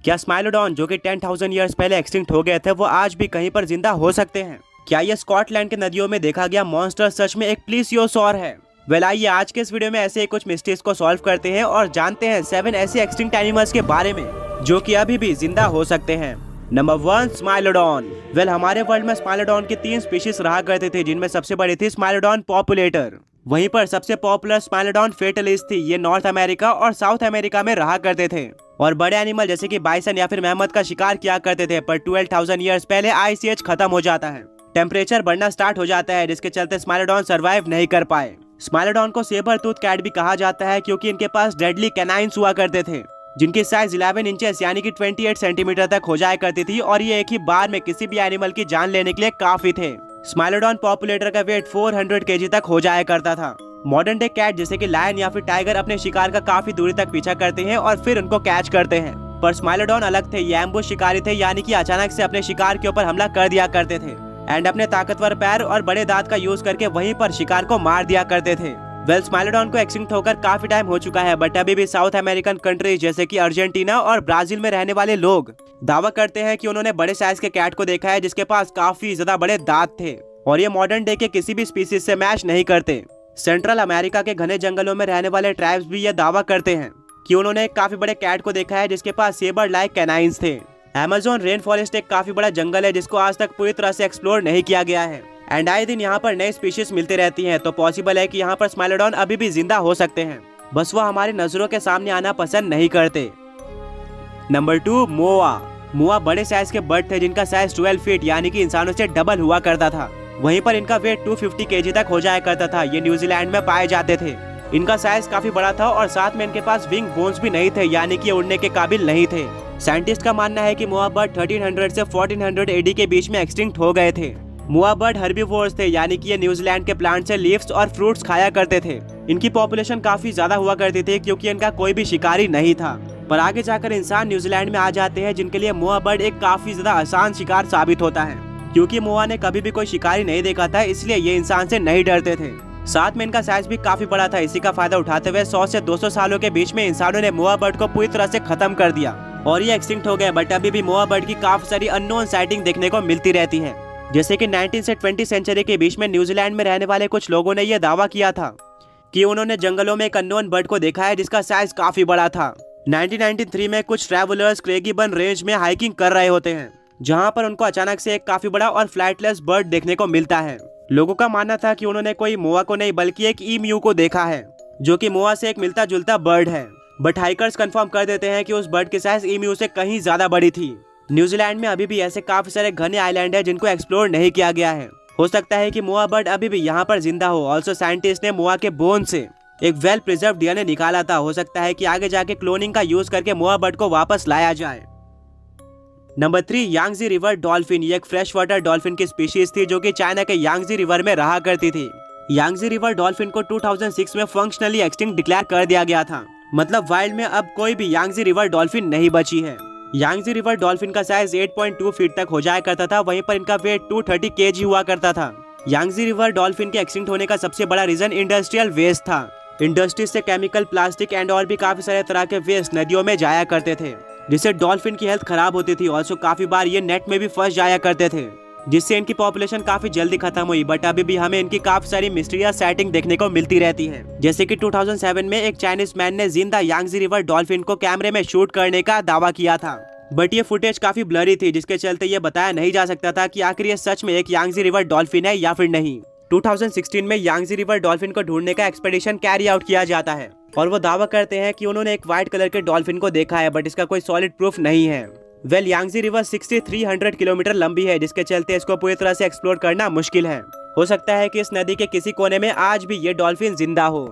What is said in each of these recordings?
क्या स्माइलोडॉन जो कि 10,000 ईयर्स पहले एक्सटिंक्ट हो गए थे वो आज भी कहीं पर जिंदा हो सकते हैं? क्या ये स्कॉटलैंड के नदियों में देखा गया मॉन्स्टर सच में एक प्लीसियोसॉर है? आइए आज के इस वीडियो में ऐसे ही कुछ मिस्ट्रीज को सॉल्व करते हैं और जानते हैं 7 ऐसे एक्सटिंक्ट एनिमल्स के बारे में जो कि अभी भी जिंदा हो सकते हैं। नंबर 1, स्माइलोडॉन। हमारे वर्ल्ड में स्माइलोडॉन की 3 स्पीशीज रहा करते थे, जिनमें सबसे बड़ी थी स्माइलोडॉन पॉपुलेटर। वहीं पर सबसे पॉपुलर स्माइलोडॉन फेटलिस थी। ये नॉर्थ अमेरिका और साउथ अमेरिका में रहा करते थे और बड़े एनिमल जैसे कि बाइसन या फिर मेमथ का शिकार किया करते थे। पर 12,000 ईयर्स पहले आइस एज खत्म हो जाता है, टेम्परेचर बढ़ना स्टार्ट हो जाता है, जिसके चलते स्माइलोडॉन सर्वाइव नहीं कर पाए। स्माइलोडॉन को सेबर टूथ कैट भी कहा जाता है क्योंकि इनके पास डेडली कैनाइन्स हुआ करते थे, जिनकी साइज 11 इंचेस यानी कि 28 सेंटीमीटर तक हो जाया करती थी और ये एक ही बार में किसी भी एनिमल की जान लेने के लिए काफी थे। स्माइलोडॉन पॉपुलेटर का वेट 400 केजी तक हो जाया करता था। मॉडर्न डे कैट जैसे कि लायन या फिर टाइगर अपने शिकार का काफी दूरी तक पीछा करते हैं और फिर उनको कैच करते हैं, पर स्माइलोडॉन अलग थे। ये एम्बुश शिकारी थे, यानी कि अचानक से अपने शिकार के ऊपर हमला कर दिया करते थे एंड अपने ताकतवर पैर और बड़े दांत का यूज करके वहीं पर शिकार को मार दिया करते थे। स्माइलोडॉन को एक्सटिंक्ट होकर काफी टाइम हो चुका है, बट अभी भी साउथ अमेरिकन कंट्रीज जैसे कि अर्जेंटीना और ब्राजील में रहने वाले लोग दावा करते हैं कि उन्होंने बड़े साइज के कैट को देखा है जिसके पास काफी ज्यादा बड़े दांत थे और ये मॉडर्न डे के किसी भी स्पीसीज से मैच नहीं करते। सेंट्रल अमेरिका के घने जंगलों में रहने वाले ट्राइब्स भी ये दावा करते हैं कि उन्होंने एक काफी बड़े कैट को देखा है जिसके पास सेबर लाइक कैनाइन्स थे। अमेज़न रेन फॉरेस्ट एक काफी बड़ा जंगल है जिसको आज तक पूरी तरह से एक्सप्लोर नहीं किया गया है एंड आए दिन यहाँ पर नई स्पीशीज मिलती रहती हैं, तो पॉसिबल है कि यहाँ पर स्माइलोडॉन अभी भी जिंदा हो सकते हैं, बस वो हमारी नजरों के सामने आना पसंद नहीं करते। नंबर 2, मोआ। मोआ बड़े साइज के बर्ड थे जिनका साइज 12 फीट यानी कि इंसानों से डबल हुआ करता था। वहीं पर इनका वेट 250 केजी तक हो जाया करता था। ये न्यूजीलैंड में पाए जाते थे। इनका साइज काफी बड़ा था और साथ में इनके पास विंग बोन्स भी नहीं थे, यानी कि उड़ने के काबिल नहीं थे। साइंटिस्ट का मानना है कि मोआ बर्ड 1300 से 1400 एडी के बीच में एक्सटिंक्ट हो गए थे। मोआ बर्ड हर्बीवोर्स थे, यानी कि ये न्यूजीलैंड के प्लांट से लीव्स और फ्रूट्स खाया करते थे। इनकी पॉपुलेशन काफी ज्यादा हुआ करती थी क्योंकि इनका कोई भी शिकारी नहीं था, पर आगे जाकर इंसान न्यूजीलैंड में आ जाते हैं जिनके लिए मोआ बर्ड एक काफी ज्यादा आसान शिकार साबित होता है। क्योंकि मोआ ने कभी भी कोई शिकारी नहीं देखा था, इसलिए ये इंसान से नहीं डरते थे। साथ में इनका साइज भी काफी बड़ा था। इसी का फायदा उठाते हुए 100 से 200 सालों के बीच में इंसानों ने मोआ बर्ड को पूरी तरह से खत्म कर दिया और ये एक्सटिंक्ट हो गए। बट अभी भी मोआ बर्ड की काफी सारी अननोन साइटिंग देखने को मिलती रहती है। जैसे कि 19 से 20 सेंचुरी के बीच में न्यूजीलैंड में रहने वाले कुछ लोगों ने यह दावा किया था कि उन्होंने जंगलों में एक अननोन बर्ड को देखा है जिसका साइज काफी बड़ा था। 1993 में कुछ ट्रैवलर्स क्रेगीबर्न रेंज में हाइकिंग कर रहे होते हैं, जहां पर उनको अचानक से एक काफी बड़ा और फ्लाइटलेस बर्ड देखने को मिलता है। लोगों का मानना था कि उन्होंने कोई मोआ को नहीं बल्कि एक ईम्यू को देखा है, जो कि मोआ से एक मिलता जुलता बर्ड है। बट हाइकर्स कंफर्म कर देते हैं कि उस बर्ड की साइज ईम्यू से कहीं ज्यादा बड़ी थी। न्यूजीलैंड में अभी भी ऐसे काफी सारे घने आइलैंड है जिनको एक्सप्लोर नहीं किया गया है। हो सकता है कि मोआ बर्ड अभी भी यहाँ पर जिंदा हो। ऑल्सो साइंटिस्ट ने मोआ के बोन से एक वेल प्रिजर्व डीएनए निकाला था। हो सकता है कि आगे जाके क्लोनिंग का यूज करके मोआ बर्ड को वापस लाया जाए। Number 3, Yangtze river dolphin. ये एक फ्रेश वाटर डॉल्फिन की स्पीशीज थी जो कि चाइना के यांगजी रिवर में रहा करती थी। यांगजी रिवर डॉल्फिन को 2006 में फंक्शनली एक्सटिंक्ट डिक्लेयर कर दिया गया था, मतलब वाइल्ड में अब कोई भी यांगजी रिवर डॉल्फिन नहीं बची है। यांगजी रिवर डॉल्फिन का साइज 8.2 फीट तक हो जाया करता था। वहीं पर इनका वेट 230 केजी हुआ करता था। यांगजी रिवर डॉल्फिन के एक्सटिंक्ट होने का सबसे बड़ा रीजन इंडस्ट्रियल वेस्ट था। इंडस्ट्री से केमिकल, प्लास्टिक एंड और भी काफी सारे तरह के वेस्ट नदियों में जाया करते थे, जिससे डॉल्फिन की हेल्थ खराब होती थी। ऑल्सो काफी बार ये नेट में भी फंस जाया करते थे, जिससे इनकी पॉपुलेशन काफी जल्दी खत्म हुई। बट अभी भी हमें इनकी काफी सारी मिस्टीरियस साइटिंग देखने को मिलती रहती है। जैसे कि 2007 में एक चाइनीज मैन ने जिंदा यांगजी रिवर डॉल्फिन को कैमरे में शूट करने का दावा किया था, बट ये फुटेज काफी ब्लरी थी, जिसके चलते ये बताया नहीं जा सकता था कि आखिर ये सच में एक यांगजी रिवर डॉल्फिन है या फिर नहीं। 2016 में यांगजी रिवर डॉल्फिन को ढूंढने का एक्सपेडिशन कैरी आउट किया जाता है और वो दावा करते हैं कि उन्होंने एक व्हाइट कलर के डॉल्फिन को देखा है, बट इसका कोई सॉलिड प्रूफ नहीं है। यांगजी रिवर 6300 किलोमीटर लंबी है, जिसके चलते इसको पूरी तरह से एक्सप्लोर करना मुश्किल है। हो सकता है कि इस नदी के किसी कोने में आज भी ये डॉल्फिन जिंदा हो।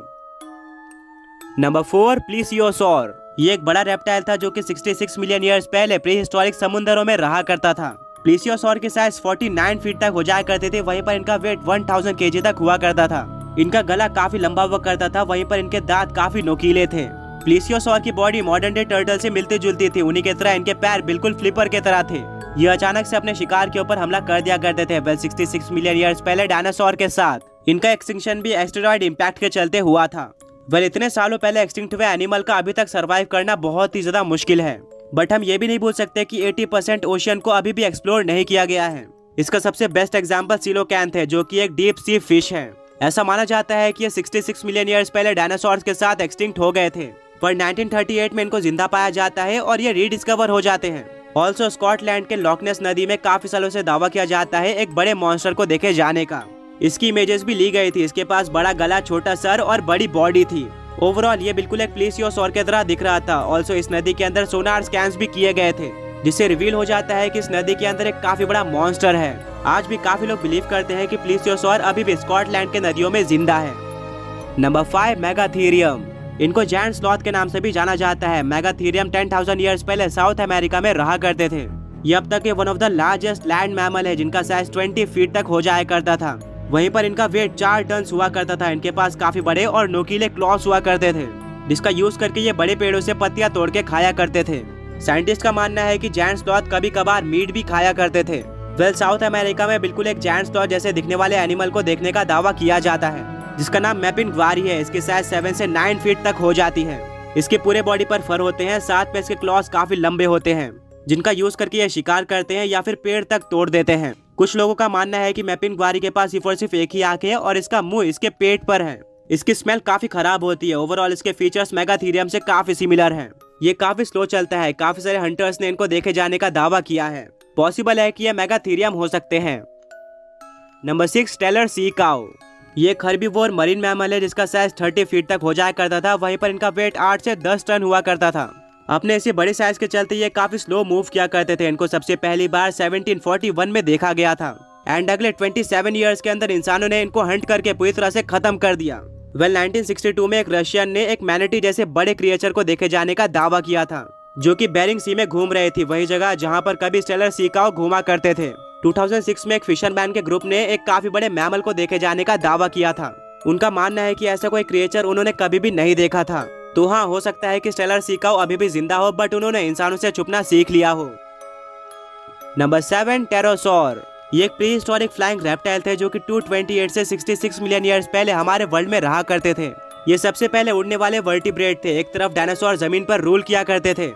नंबर 4, प्लीसियोसॉर। ये एक बड़ा रेप्टाइल था जो कि 66 मिलियन ईयर्स पहले प्री हिस्टोरिक समुद्रों में रहा करता था। प्लीसियोसॉर की साइज 49 फीट तक हो जाया करते थे। वहीं पर इनका वेट 1000 केजी तक हुआ करता था। इनका गला काफी लंबा हुआ करता था। वहीं पर इनके दांत काफी नुकीले थे। प्लीसियोसॉर की बॉडी मॉडर्न डे टर्टल से मिलती जुलती थी। उन्हीं के तरह इनके पैर बिल्कुल फ्लिपर के तरह थे। ये अचानक से अपने शिकार के ऊपर हमला कर दिया करते थे। 66 मिलियन ईयर्स पहले डायनासोर के साथ इनका एक्सटिंक्शन भी एस्टेरॉयड इम्पैक्ट के चलते हुआ था। इतने सालों पहले एक्सटिंक्ट हुए एनिमल का अभी तक सर्वाइव करना बहुत ही ज्यादा मुश्किल है। बट हम ये भी नहीं भूल सकते कि 80% ओशियन को अभी भी एक्सप्लोर नहीं किया गया है। इसका सबसे बेस्ट एग्जाम्पल सीलोकैंथ है, जो कि एक डीप सी फिश है। ऐसा माना जाता है कि ये 66 मिलियन ईयर्स पहले डायनासोर्स के साथ एक्सटिंक्ट हो गए थे, पर 1938 में इनको जिंदा पाया जाता है और ये रीडिस्कवर हो जाते हैं। ऑल्सो स्कॉटलैंड के लॉकनेस नदी में काफी सालों से दावा किया जाता है एक बड़े मॉन्स्टर को देखे जाने का। इसकी इमेजेस भी ली गई थी। इसके पास बड़ा गला, छोटा सर और बड़ी बॉडी थी। ओवरऑल ये बिल्कुल एक प्लीसियोसॉर की तरह दिख रहा था। ऑल्सो इस नदी के अंदर सोनार स्कैन्स भी किए गए थे, जिससे रिवील हो जाता है कि इस नदी के अंदर एक काफी बड़ा मॉन्स्टर है। आज भी काफी लोग बिलीव करते हैं कि प्लीसियोसॉर अभी भी स्कॉटलैंड के नदियों में जिंदा है। Number 5, megaterium. इनको जायंट स्लॉथ के नाम से भी जाना जाता है। मेगाथीरियम 10,000 ईयर्स पहले साउथ अमेरिका में रहा करते थे। ये अब तक one of the largest land mammal है, जिनका साइज 20 फीट तक हो जाया करता था। वहीं पर इनका वेट 4 टन हुआ करता था। इनके पास काफी बड़े और नोकीले क्लॉस हुआ करते थे, जिसका यूज करके ये बड़े पेड़ों से पत्तियां तोड़ के खाया करते थे। साइंटिस्ट का मानना है कि जायंट स्लॉथ कभी कभार मीट भी खाया करते थे। साउथ अमेरिका में बिल्कुल एक जायंट स्लॉथ जैसे दिखने वाले एनिमल को देखने का दावा किया जाता है, जिसका नाम मैपिन ग्वारी है। इसकी साइज 7 से 9 फीट तक हो जाती है। इसके पूरे बॉडी पर फर होते हैं, साथ में इसके क्लॉस काफी लंबे होते हैं, जिनका यूज करके ये शिकार करते हैं या फिर पेड़ तक तोड़ देते हैं। कुछ लोगों का मानना है कि मैपिन ग्वारी के पास सिर्फ एक ही आंख है और इसका मुंह इसके पेट पर है। इसकी स्मेल काफी खराब होती है। ओवरऑल इसके फीचर्स मेगाथीरियम से काफी सिमिलर हैं। ये काफी स्लो चलता है। काफी सारे हंटर्स ने इनको देखे जाने का दावा किया है। पॉसिबल है कि ये मेगाथीरियम हो सकते हैं। Number 6, Steller sea cow. ये खरबीवोर मरीन मैमल है, जिसका साइज 30 फीट तक हो जाया करता था। वहीं पर इनका वेट 8 से 10 टन हुआ करता था। अपने इसी बड़े साइज के चलते ये काफी स्लो मूव किया करते थे। इनको सबसे पहली बार 1741 में देखा गया था एंड अगले 27 ईयर्स के अंदर इंसानों ने इनको हंट करके पूरी तरह से खत्म कर दिया। 1962 में एक रशियन ने एक मैनिटी जैसे बड़े क्रिएचर को देखे जाने का दावा किया था, जो कि बेरिंग सी में घूम रहे थी, वही जगह जहां पर कभी स्टेलर सी काउ घूमा करते थे। 2006 में एक फिशरमैन के ग्रुप ने एक काफी बड़े मैमल को देखे जाने का दावा किया था। उनका मानना है कि ऐसा कोई क्रिएचर उन्होंने कभी भी नहीं देखा था। तो हाँ, हो सकता है कि स्टेलर सी काउ अभी भी जिंदा हो, बट उन्होंने इंसानों से छुपना सीख लिया हो। Number 7, pterosaur. ये एक प्री हिस्टोरिक फ्लाइंग रेप्टाइल थे, जो कि 228 से 66 मिलियन ईयर्स पहले हमारे वर्ल्ड में रहा करते थे। ये सबसे पहले उड़ने वाले वर्टिब्रेट थे। एक तरफ डायनासोर जमीन पर रूल किया करते थे,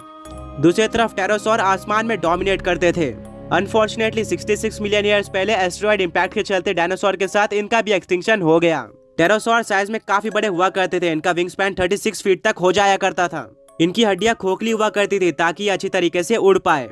दूसरी तरफ टेरोसॉर आसमान में डोमिनेट करते थे। अनफॉर्चुनेटली 66 मिलियन ईयर्स पहले एस्टेरॉयड इंपैक्ट के चलते डायनासोर के साथ इनका भी एक्सटिंक्शन हो गया। टेरोसॉर साइज में काफी बड़े हुआ करते थे। इनका विंग स्पैन 36 फीट तक हो जाया करता था। इनकी हड्डियां खोखली हुआ करती थी ताकि अच्छी तरीके से उड़ पाए।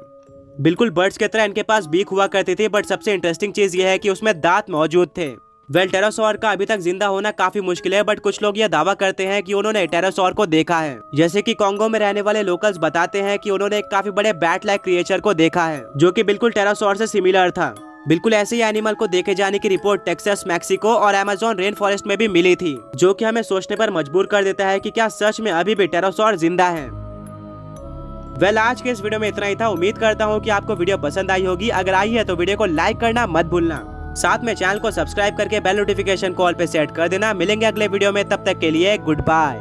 बिल्कुल बर्ड्स की तरह इनके पास बीक हुआ करती थी, बट सबसे इंटरेस्टिंग चीज यह है कि उसमें दांत मौजूद थे। टेरोसॉर का अभी तक जिंदा होना काफी मुश्किल है, बट कुछ लोग यह दावा करते हैं कि उन्होंने टेरोसॉर को देखा है। जैसे कि कांगो में रहने वाले लोकल्स बताते हैं कि उन्होंने एक काफी बड़े बैट लाइक क्रिएचर को देखा है, जो कि बिल्कुल टेरोसॉर से सिमिलर था। बिल्कुल ऐसे ही एनिमल को देखे जाने की रिपोर्ट टेक्सास, मैक्सिको और अमेज़न रेन फॉरेस्ट में भी मिली थी, जो कि हमें सोचने पर मजबूर कर देता है कि क्या सच में अभी भी टेरोसॉर जिंदा है। आज के इस वीडियो में इतना ही था। उम्मीद करता हूँ कि आपको वीडियो पसंद आई होगी। अगर आई है तो वीडियो को लाइक करना मत भूलना। साथ में चैनल को सब्सक्राइब करके बेल नोटिफिकेशन कॉल पे सेट कर देना। मिलेंगे अगले वीडियो में, तब तक के लिए गुड बाय।